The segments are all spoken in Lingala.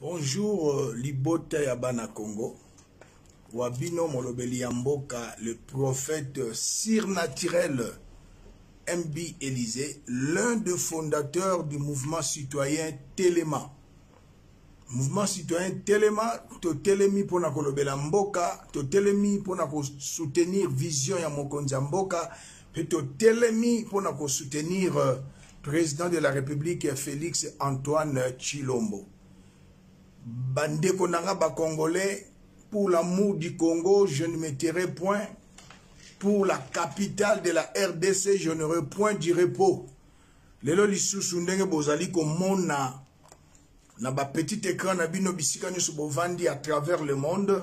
Bonjour, Libota Yabana Congo. Wabino Molobeli Yamboka, le prophète surnaturel MB Élysée, l'un des fondateurs du mouvement citoyen Téléma. Mouvement citoyen Téléma, to Télémi pour na kolobela Mboka, to Télémi pour na soutenir vision ya Mokonza Mboka, et to Télémi pour na soutenir président de la République Félix Antoine Tshilombo. Bandeko nanga ba Congolais, pour l'amour du Congo, je ne me tairai point. Pour la capitale de la RDC, je n'aurai point du repos. Lelo lisusu ndenge bozali komona na ba petit écran na bino bisika nyoso bovandi à travers le monde.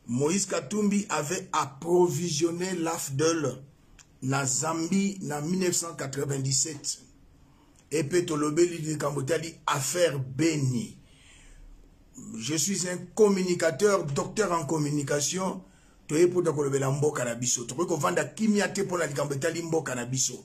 Moïse Katumbi avait approvisionné l'AFDEL na Zambie na 1997. Et Petolobeli de Kambotali affaire bénie. Je suis un communicateur, docteur en communication. Toye pour Dakolobela Mboka na biso. Toye ko vanda kimiate pour la Likambetali Mboka na biso.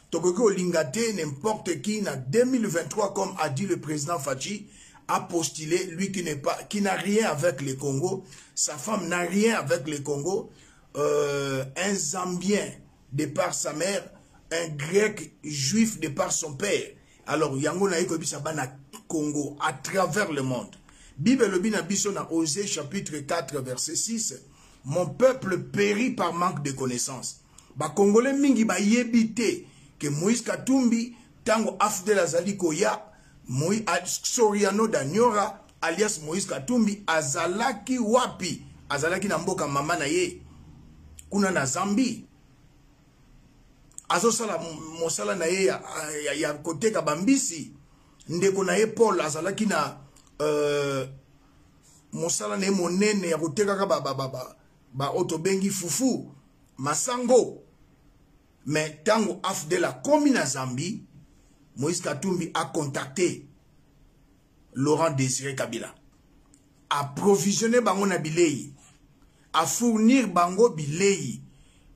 Toye ko lingate n'importe qui na 2023 comme a dit le président Fachi a postulé, lui qui n'a rien avec le Congo, sa femme n'a rien avec le Congo, un Zambien de par sa mère, un Grec juif de par son père. Alors yango na yeko bisa bana Congo à travers le monde. Bible Lobina Biso na Osée chapitre 4 verset 6. Mon peuple périt par manque de connaissances. Ba Congolais mingi ba yebite que Moïse Katumbi tango afdel azali koya Moïse Soriano Danyora alias Moïse Katumbi azalaki wapi? Azalaki na mboka mama na ye kuna na Zambie. Azosala mosala na ye ya koteka bambisi ndeko na ye Paul azalaki na mosala na ye monene ya koteka ka ba otobengi fufu masango. Mais tango afdel a komi na Zambie, Moïse Katumbi a contacté Laurent Désiré Kabila, a provisionné bango na bilei, a fournir bango bilei.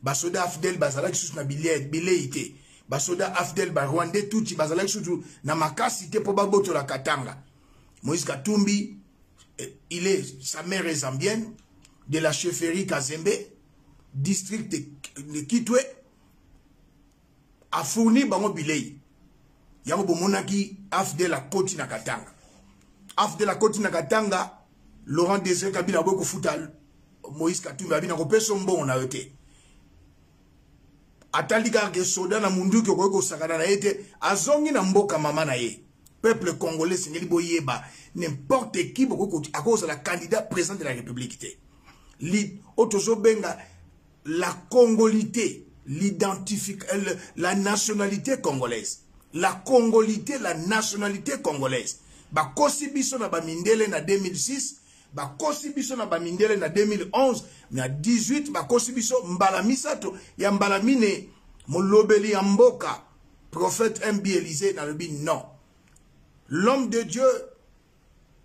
Basoda afdel bazalaki sous na bilei te. Basoda afdel ba Rwandais touti bazalaki sous na makasi te po baboto la Katanga. Moïse Katumbi, sa mère est zambienne, de la chefferie Kazembe, district de Kitwe, a fourni bango bilei. Yango bomonaki afdel la koti na Katanga. Afdel la koti na Katanga, Laurent Désiré Kabila boko futal Moïse Katumbi abina ko peso mbongo na yote. Atalika ke soda na mundu ke ko sakana na ete azongi na mboka mama na ye. Peuple congolais sengeli boyeba n'importe qui boko à cause de la candidat président de la République te. Li otozo benga la congolité, la nationalité congolaise. La congolité, la nationalité congolaise. Ba kosi biso na ba mindele na 2006, ba kosi biso na ba mindele na 2011, na 18 ba kosi biso mbala misato ya mbala mine molobeli ya mboka prophète MB Élysée na lobi non. L'homme de Dieu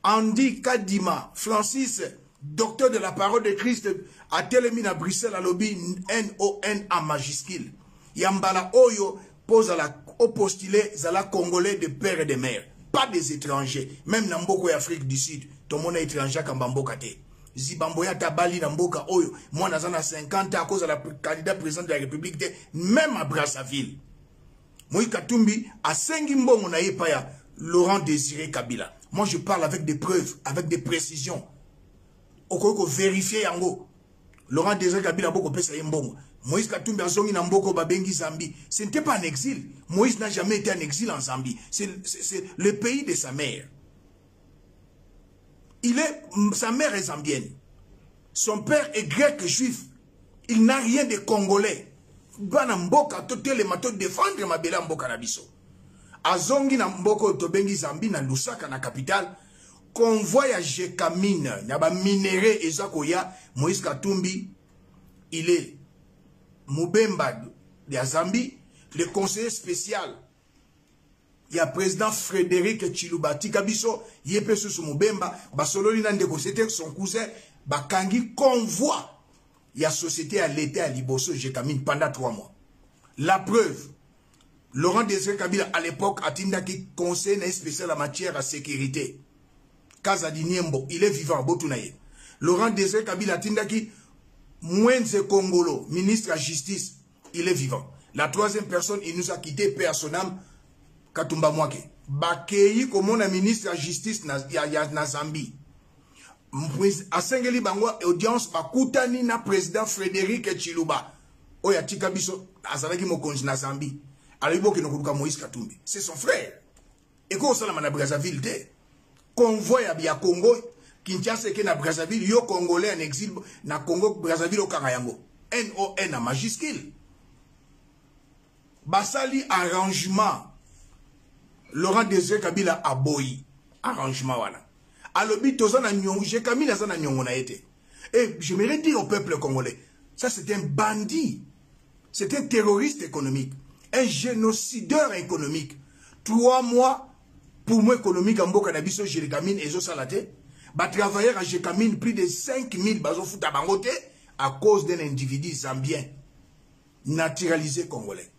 Andy Kadima Francis, docteur de la parole de Christ, a télémi à Bruxelles à lobby NON en majuscule. Yambala Oyo pose au postulat Zala Congolais de père et de mère. Pas des étrangers. Même dans Mboko et Afrique du Sud, tout le monde est étranger comme Bamboka te. Zibamboya Tabali dans Mboka Oyo. Moi, dans 50 ans, à cause de la candidat président de la République, même à Brazzaville. Moïse Katumbi a 5 mbongo na yepaya Laurent Désiré Kabila. Moi, je parle avec des preuves, avec des précisions. Okoko vérifier yango. Laurent Désiré Kabila boko pesa mbongo. Moïse Katumbi azongi na mboko babengi Zambie. Ce n'était pas un exil. Moïse n'a jamais été en exil en Zambie. C'est le pays de sa mère. Sa mère est zambienne. Son père est grec juif. Il n'a rien de congolais. Bana mboka totele mato défendre mabela mboka na biso. Azongi na mboko tobengi Zambie na Lusaka na capitale. Convoi ya Jekamine, yaba minéré ezakoya. Moïse Katumbi, il est Moubemba de Zambie, le conseiller spécial. Il y a président Frédéric Tshilubati Kabiso, yepe sous Moubemba, basololi na ndeko c'était son cousin, bakangi convoi. Il y a société à l'été à Liboso Jekamine pendant 3 mois. La preuve, Laurent Désiré Kabila à l'époque a tindaki conseil spécial en matière de sécurité. Kazadi Niembo, il est vivant, Botunaye. Laurent Désiré Kabila Tindaki, Mwenze Kongolo, ministre de la Justice, il est vivant. La troisième personne, il nous a quitté, paix à son âme, Katumba Mwake. Bakei, comme on a ministre de la Justice, na Zambie. A Sengeli Bangwa, audience, Bakutani na président Frédéric Chiluba. Oya Tikabiso, Azalaki Mokonji na Zambie. Alibo ki nokuduka Moïse Katumbi. C'est son frère. Et quand on a na Brazzaville, convoi à Congo, Kinshasa ke na Brazzaville, yo Congolais en exil, na Congo, Brazzaville au Karayango. NON a majuscule. Basali arrangement. Laurent Désiré Kabila a boyi. Arrangement voilà. Alobi tozana nyongo, j'ai Kabila zana nyongo na été. Et j'aimerais dire au peuple congolais, ça c'est un bandit. C'est un terroriste économique. Un génocideur économique. 3 mois pour moi économique en Mboka Nabiso, Jérékamine et Zosalate. Bah travailleurs à Jérékamine, plus de 5000 bazo fouta bangote à cause d'un individu zambien naturalisé congolais.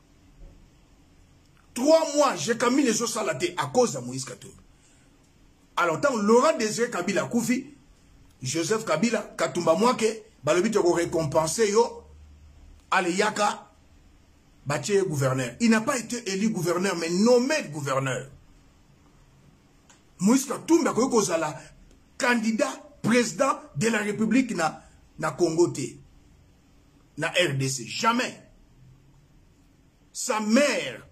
3 mois, Jérékamine et Zosalate à cause de Moïse Katumbi. Alors, tant Laurent Désiré Kabila Koufi, Joseph Kabila, Katumba Mwake, Balobi te récompenser yo, Aleyaka, Baché gouverneur. Il n'a pas été élu gouverneur, mais nommé gouverneur. Moïse Katumbi a kozala candidat président de la République na Congo na RDC. Jamais. Sa mère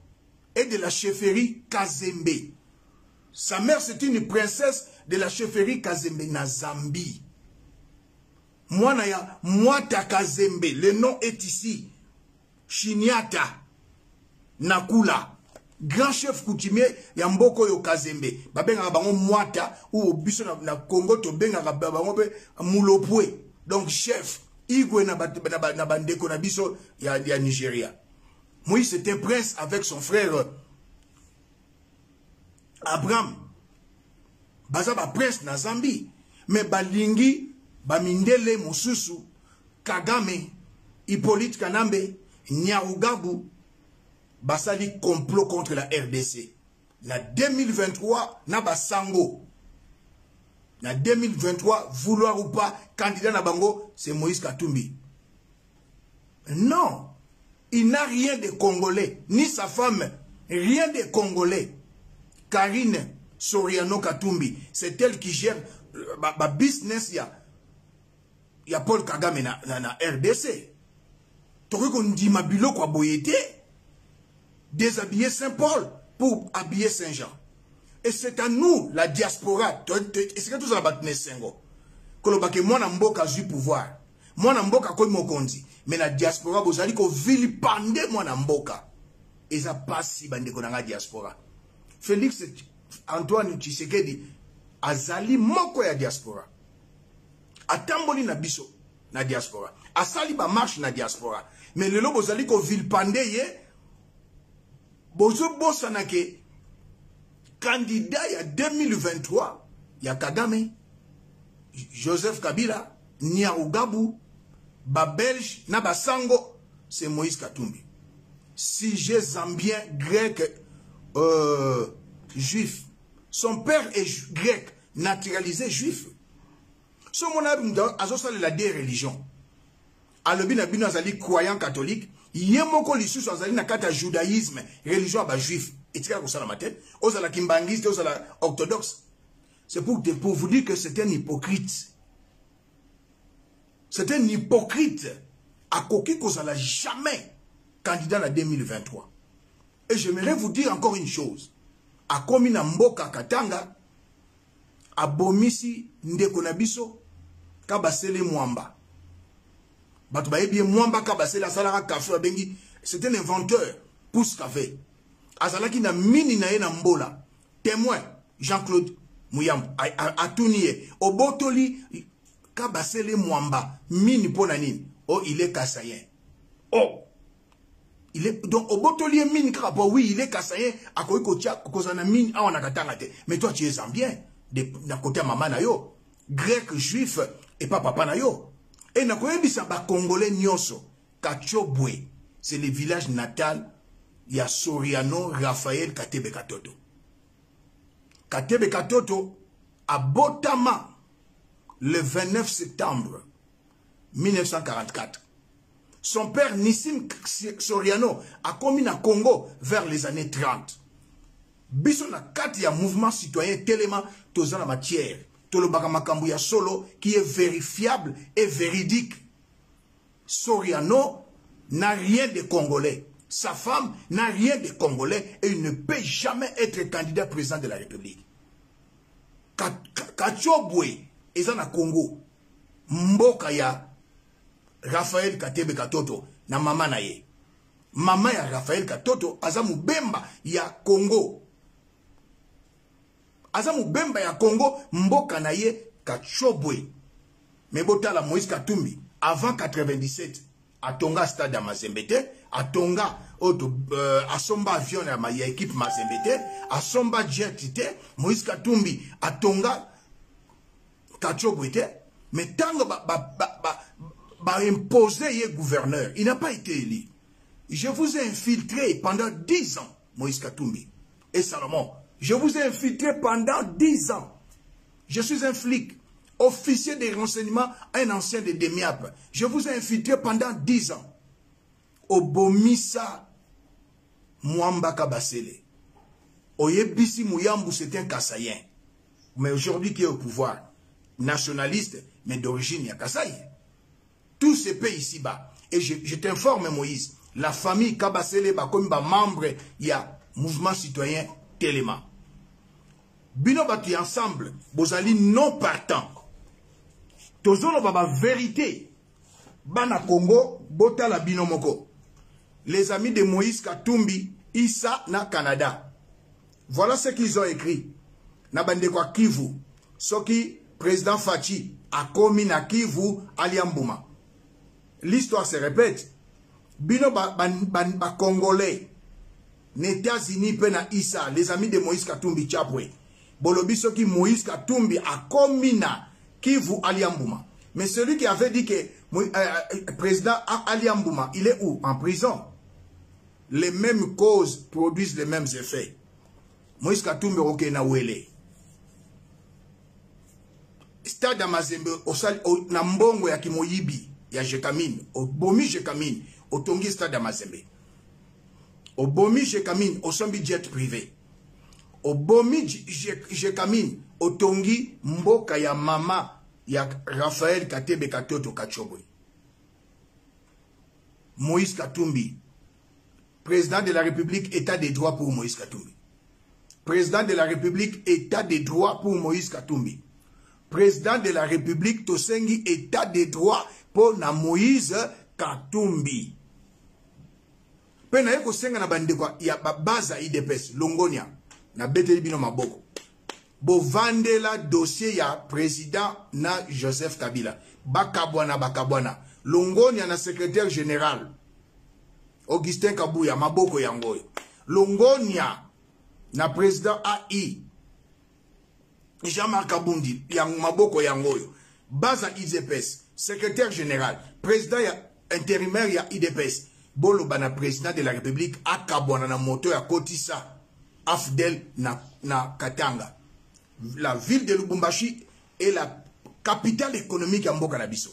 est de la chefferie Kazembe. Sa mère, c'est une princesse de la chefferie Kazembe na Zambie. Mwanaya Mwata Kazembe, le nom est ici. Chinyata Nakula, grand chef coutumier ya mboko yo Kazembe. Babenga bango Mwata ou biso na Congo to benga bango pe Mulopwe. Donc chef Igwe na bandeko na biso ya Nigeria. Moïse était prince avec son frère Abraham. Baza ba prince na Zambie. Mais balingi bamindele Mosusu Kagame Hippolyte Kanambe Nyarugabu basali complot contre la RDC. Na 2023 na basango. Na 2023 vouloir ou pas candidat na bango c'est Moïse Katumbi. Non, il n'a rien de congolais ni sa femme, rien de congolais. Karine Soriano Katumbi, c'est elle qui gère ba business ya Paul Kagame na RDC. Tori qu'on dit ma bilo kwa boyete, déshabiller Saint-Paul pour habiller Saint-Jean. Et c'est à nous, la diaspora, c'est que tout ça va tenir Sengo. Kolobake moi na mboka zu pouvoir. Moi na mboka koy mokonzi. Mais la diaspora, vous allez ko vilipande moi na mboka. Et ça passe si bande konanga diaspora. Félix Antoine Tshisekedi azali moko ya diaspora. Atamboli na biso na diaspora. Asali ba marche na diaspora. Mais le lobo zali ko vilpande ye bozo bosa na ke candidat ya 2023 ya Kagame, Joseph Kabila, Nyarugabu, ba Belge na basango, c'est Moïse Katumbi. Si j'ai zambien, grec, juif. Son père est grec, naturalisé juif. Ce mon ami a la deux religions. Alobina bino azali croyant catholique, yemoko lisusu azali na kata judaïsme, religion ba juif. Et tu as ça dans ma tête. Ozala kimbangiste, ozala orthodoxe. C'est pour vous dire que c'est un hypocrite. C'est un hypocrite. À Koki Kozala jamais candidat en 2023. Et j'aimerais vous dire encore une chose. A Komina Mboka Katanga, a Bomisi Ndekonabiso, Kabasele Mwamba. Batubaye bien Mwamba Kabasele Salara Kafou Bengi. C'est un inventeur. Pousse café. Azalaki na mini na ye na mbola. Témoin, Jean-Claude Mouyam, Atounie, Obotoli, Kabasele Mwamba, mini ponanine. Oh, il est kassayen. Oh! Il est, donc, Obotoli est mini krapo, oui, il est kassayen, à Koikotia, Kozana mini, ah, on a katangate. Mais toi, tu es zambien, d'un côté maman na yo, grec, juif, et pas papa na yo. Et na koyebisa ba congolais nyonso, Kachobwe, c'est le village natal. Il y a Soriano Raphaël Katebe Katoto. Katebe Katoto à Botama le 29 septembre 1944. Son père Nissim Soriano a commis na Congo vers les années 30. Biso na kati ya mouvement citoyen tellement toza na matière. Tolobaka makambo ya solo qui est vérifiable et véridique. Soriano n'a rien de congolais. Sa femme n'a rien de congolais et il ne peut jamais être candidat président de la République. Kachobwe eza na Congo. Mboka ya Raphaël Katebe Katoto na mama na ye. Mama ya Raphaël Katoto aza mubemba ya Congo. Aza mubemba ya Congo, mboka na ye Kachobwe. Mebota la Moïse Katumbi avant 97 atonga stade ya Mazembete, atonga asomba avion ya équipe Mazembete, asomba jet te, Moïse Katumbi atonga Kachobwe te, mais tango imposé yé gouverneur, il n'a pas été élu. Je vous ai infiltré pendant 10 ans, Moïse Katumbi et Salomon. Je vous ai infiltré pendant 10 ans. Je suis un flic, officier des renseignements, un ancien de Demiap. Je vous ai infiltré pendant 10 ans. Obomisa Mwamba Kabasele. Oyebisi Mouyambou, c'est un Kassaïen. Mais aujourd'hui qui est au pouvoir, nationaliste, mais d'origine Yakasaï. Tout se paie ici-bas. Et je t'informe, Moïse, la famille Kabasele, comme membre, il y a mouvement citoyen Téléma. Bino bati ensemble, bozali non partant. Tozono baba vérité. Bana Congo, bota la bino moko. Les amis de Moïse Katumbi, Issa na Canada. Voilà ce qu'ils ont écrit. Na bande kwa Kivu. Soki président Fachi a commis na Kivu Aliambouma. L'histoire se répète. Bino ba Congolais. N'États-Unis pena Issa, les amis de Moïse Katumbi Chapwe. Bolobiso qui Moïse Katumbi a commis na Kivu Aliambouma. Mais celui qui avait dit que président Aliambouma, il est où? En prison. Les mêmes causes produisent les mêmes effets. Moïse Katumbi Rokena Wele. Stade Mazembe, na mbongo ya Kimoyibi, ya Jekamine, au Bomi Jekamine, au Tongi Stade Mazembe. Au Bomi Jekamine, au Sombi jet privé. Au Bomi Jekamine, au Tongi Mboka ya mama ya Raphaël Katebe Katoto Kachobwe. Moïse Katumbi, président de la République, état des droits pour Moïse Katumbi. Président de la République, état des droits pour Moïse Katumbi. Président de la République, Tosengi, état des droits pour na Moïse Katumbi. Pena yeko senga na bandekwa ya baza IDPS, Longonia, na beteli bino maboko. Bo vandela dossier ya président na Joseph Kabila. Bakabwana. Longonia na secrétaire général. Augustin Kabuya, maboko yangoyo. Longonia na président AI. Jean-Marc Kabundi, yang maboko yangoyo. Baza IDPS, secrétaire général, président ya intérimaire ya IDPS. Bolo bana président de la République akabwana na moto ya Kotisa Afdel na Katanga. La ville de Lubumbashi est la capitale économique ya mboka na biso.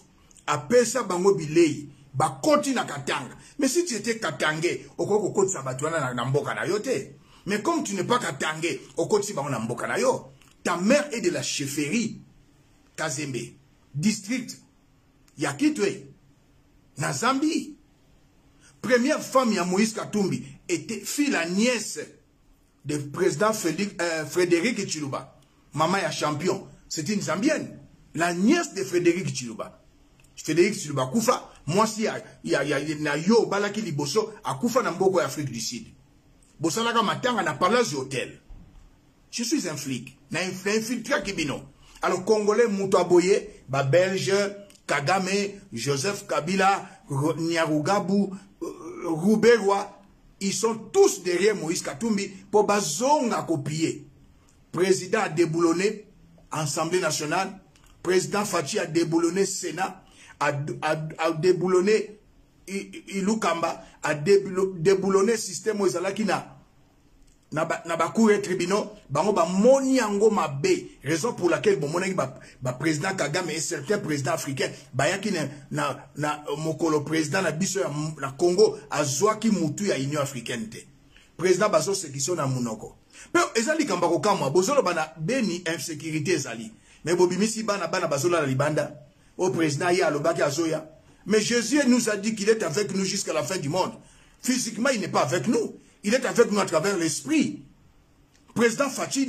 Apesa bango bilei ba koti na Katanga. Mais si tu étais Katangé, okoko kotisa batwana na mboka na yo te. Mais comme tu n'es pas Katangé, okoti bango na mboka na yo. Ta mère est de la chefferie Kazembe, district Yakitwe, na Zambie. Première femme ya Moïse Katumbi était fille la nièce du président Frédéric Chiluba. Maman ya champion, c'est une Zambienne. La nièce de Frédéric Chiluba. Frédéric Chiluba Koufa, moi si na yo balaki liboso a Koufa na mboko ya Afrique du Sud. Bosalaka matanga na Palace Hotel. Je suis un flic. Na infiltré Kibino. Alors Congolais Moutaboye, ba Belge, Kagame, Joseph Kabila, Nyarugabu, Rouberwa, ils sont tous derrière Moïse Katumbi pour bazonga copier. Président a déboulonné Assemblée nationale, président Fachi a déboulonné Sénat, a déboulonné Ilukamba, a déboulonné système Oizalakina na ba cour et tribunaux bango ba moni yango mabe, raison pour laquelle bon monaki ba président Kagame et certains présidents africains bayaki na mokolo président na biso ya na Congo azwaki mutu ya Union africaine te président bazo sekiso na munoko pe ezali kamba ko kamwa bozolo bana beni insécurité ezali mais bobimisi bana bazola la libanda au président ya alobaki azoya. Mais Jésus nous a dit qu'il est avec nous jusqu'à la fin du monde. Physiquement, il n'est pas avec nous. Il est avec nous à travers l'esprit. Président Fachi,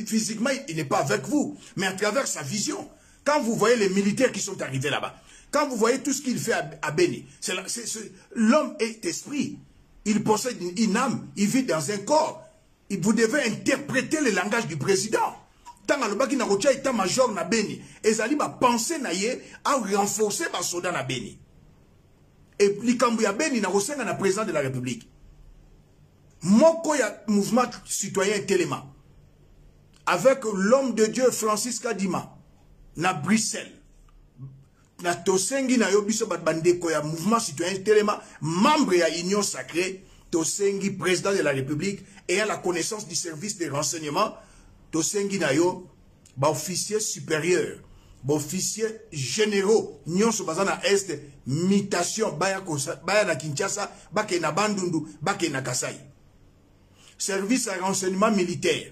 physiquement, il n'est pas avec vous, mais à travers sa vision. Quand vous voyez les militaires qui sont arrivés là-bas, quand vous voyez tout ce qu'il fait à Beni, l'homme est esprit. Il possède une âme, il vit dans un corps. Vous devez interpréter le langage du président. Tant alobaki na rotia état-major na Beni, ezali ba penser na ye à renforcer ba soda na Beni. Et likambu ya Beni na rosenga na président de la République. Moko ya mouvement citoyen Téléma avec l'homme de Dieu Francis Kadima na Bruxelles. Na tosengi na yo biso bat bandeko ya mouvement citoyen Téléma, membre ya Union Sacrée, tosengi président de la République et à la connaissance du service de renseignement. Tosengi na yo, ba officier supérieur, ba officier généraux, nyonso bazana est, mutation, baya na Kinshasa, bake na Bandundu, bake na Kasai. Service à renseignement militaire,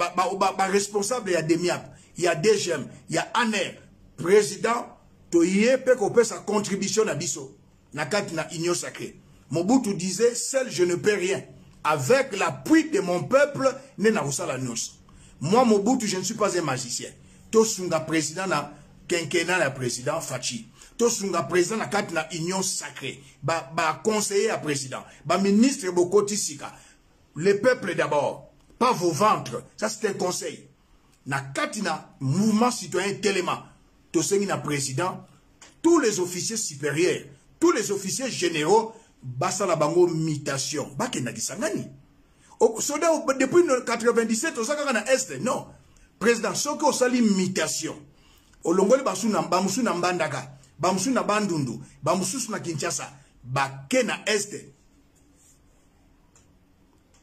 ba responsable ya DEMIAP, ya DGM, ya ANER, président, to yé pe ko pe sa contribution na biso, na kati na Union Sacrée. Mobutu disait, seul je ne peux rien, avec l'appui de mon peuple, ne na usala nyonso. Moi, Mobutu, je ne suis pas un magicien. Tosunga président na quinquennat na président Fachi. Tosunga président na kat na Union Sacrée. Ba conseiller à président. Ba ministre Bokoti Sika. Le peuple d'abord. Pas vos ventres. Ça, c'est un conseil. Na kat na mouvement citoyen Téléma. Tosengi na président. Tous les officiers supérieurs. Tous les officiers généraux. Basa la bango mutation. Bake na gisangani. Depuis 1997, on a Est, non. Président, ce que vous avez mutation. Au Longoli, Bamusu na Mbandaka, Bamusu na Bandundu, Bamusu na Kinshasa, Bake na Est.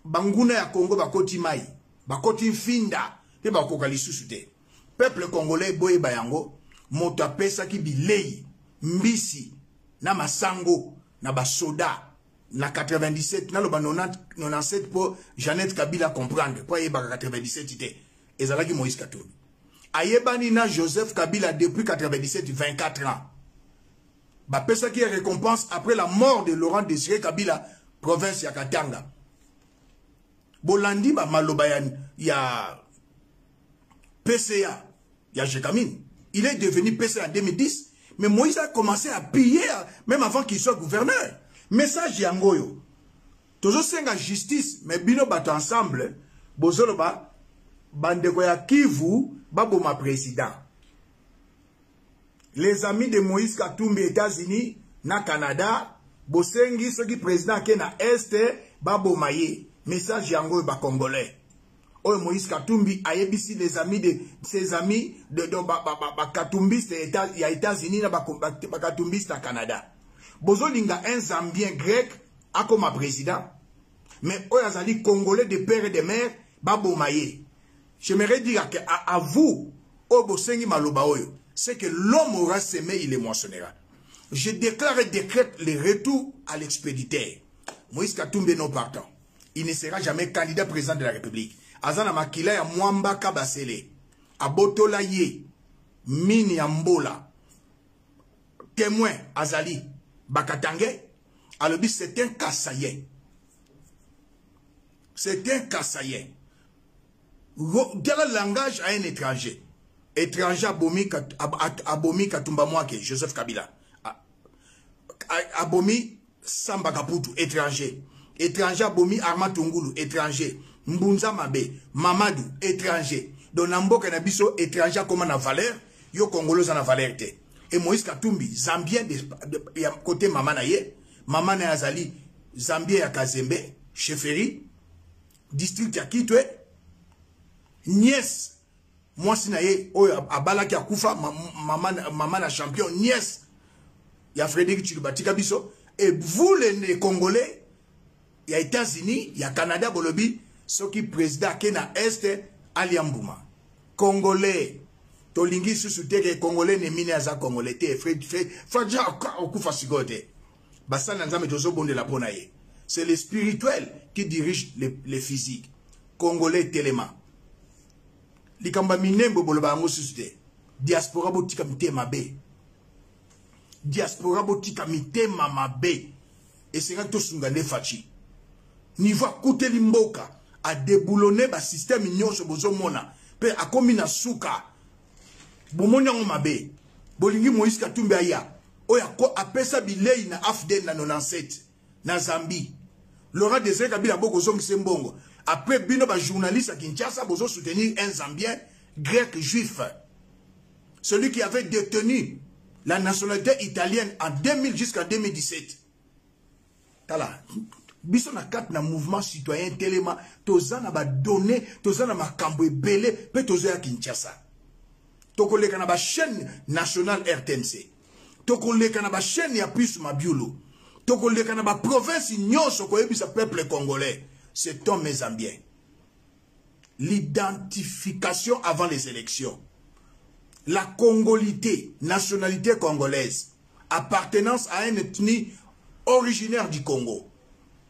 Banguna ya Congo, Bakoti Mai, Bakoti Finda, et Bakokali Susute. Peuple congolais, Boye Bayango, Motapesa ki bilei, Mbisi, na Masango, na Basoda. Na 97, na loba 97 pour Jeannette Kabila comprendre. Pour Ayeba 97 ité. Ezalaki Moïse Katumbi. Ayebani na Joseph Kabila depuis 97, 24 ans. Ba pesa qui est récompense après la mort de Laurent Désiré Kabila, province ya Katanga. Bolandi ba maloba ya PCA, ya Jekamine. Il est devenu PCA en 2010, mais Moïse a commencé à piller même avant qu'il soit gouverneur. Message yangoyo. Tozo senga justice, mais bino bato ensemble, bozolo ba, bandeko ya Kivu, babo ma président. Les amis de Moïse Katumbi, États-Unis, na Canada, bosengi, ceux qui président ke na Est, babo maye. Message yangoyo ba Congolais. Oh, Moïse Katumbi, ayebisi les amis de, ses amis, de Katumbiste, ya États-Unis, na ba Katumbiste à Canada. Bozolinga un Zambien grec a comme président. Mais oyazali congolais de père et de mère, babo maye. J'aimerais dire à vous, Obosengi Maloba Oyo, c'est que l'homme aura semé, il les moissonnera. Je déclare et décrète le retour à l'expéditeur. Moïse Katumbi non partant. Il ne sera jamais candidat président de la République. Azana Makila ya Mwamba Kabasele. Abotola Ye. Mini Ambola. Témoin Azali. Bakatangue, alobi c'est un kassayen. C'est un kassayen. Quel langage à un étranger? Étranger abomi Katumba Mwake, Joseph Kabila. Abomi Samba Kaputu, étranger. Étranger abomi Arma Tungulu, étranger. Mbunza Mabe, Mamadou, étranger. Donambo Kanabiso, étranger comme na valeur, yo Congolais na valeur te. Et Moïse Katumbi, Zambien de côté Maman Naye, Maman Azali, Zambien ya Kazembe, Cheferi, district ya Kitwe, nièce, moi si naye, Abalaki Akoufa, Maman na champion, nièce, ya Frédéric Chilubati Kabiso, et vous les Congolais, il y a États-Unis, il y a Canada, bolobi, ce qui président qui na Est, Aliambouma. Congolais, tolingi sous-souté que Congolais ne mine aza Congolais, Fadja okufa sigote. Basa nanzame tozo bonde la ponaye. C'est le spirituel qui dirige les physiques. Congolais téléma. Likamba minembo boloba ango sous-souté. Diaspora botika mitema be. Diaspora botika mitema mabe. Et c'est quand to sungane fachi. Niveau koute limboka a déboulonné ba système nyonso bozo mona. Pe akomi na suka. Bomonya mabe. Bolingi Moïse Katumbi aya. Oya ko apesa bilei na AFDN na 97 na Zambie. Laurent Désiré Kabila boko zongise mbongo. Après bino ba journaliste à Kinshasa bozo soutenir un Zambien grec juif. Celui qui avait détenu la nationalité italienne en 2000 jusqu'à 2017. Tala, biso na kat na mouvement citoyen telema, tozana ba donné, tozana makambo ebele, pe tozoya Kinshasa. Tokoleka na ba chaîne nationale RTNC. Tokoleka na ba chaîne ya plus mabiolo. Tokoleka na ba province nyonso ko yebisa peuple congolais. C'est un Zambien. L'identification avant les élections. La congolité, nationalité congolaise, appartenance à une ethnie originaire du Congo.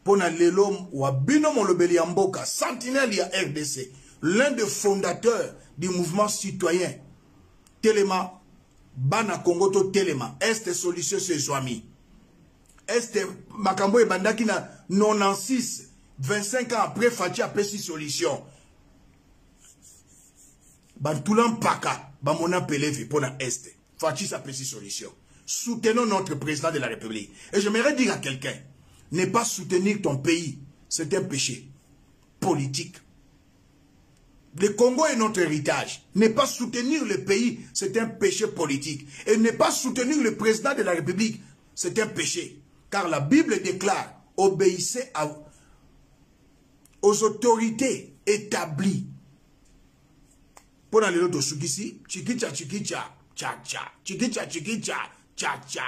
Pona lelom wabino molobeli mboka, sentinelle ya RDC, l'un des fondateurs du mouvement citoyen. Telema, Bana Congo to Telema, Est solution se swami. Est Makambo e Bandaki na 96, 25 ans après Fachi a pris solution. Bantoulan Paka, Bamona Pelevi, pour la Est. Fachi a pris solution. Soutenons notre président de la République. Et j'aimerais dire à quelqu'un, ne pas soutenir ton pays, c'est un péché politique. Le Congo est notre héritage. Ne pas soutenir le pays, c'est un péché politique. Et ne pas soutenir le président de la République, c'est un péché. Car la Bible déclare, obéissez aux autorités établies. Pour aller l'autre sugisi, chikicha, chikicha, cha cha, chikicha, chikicha, cha cha.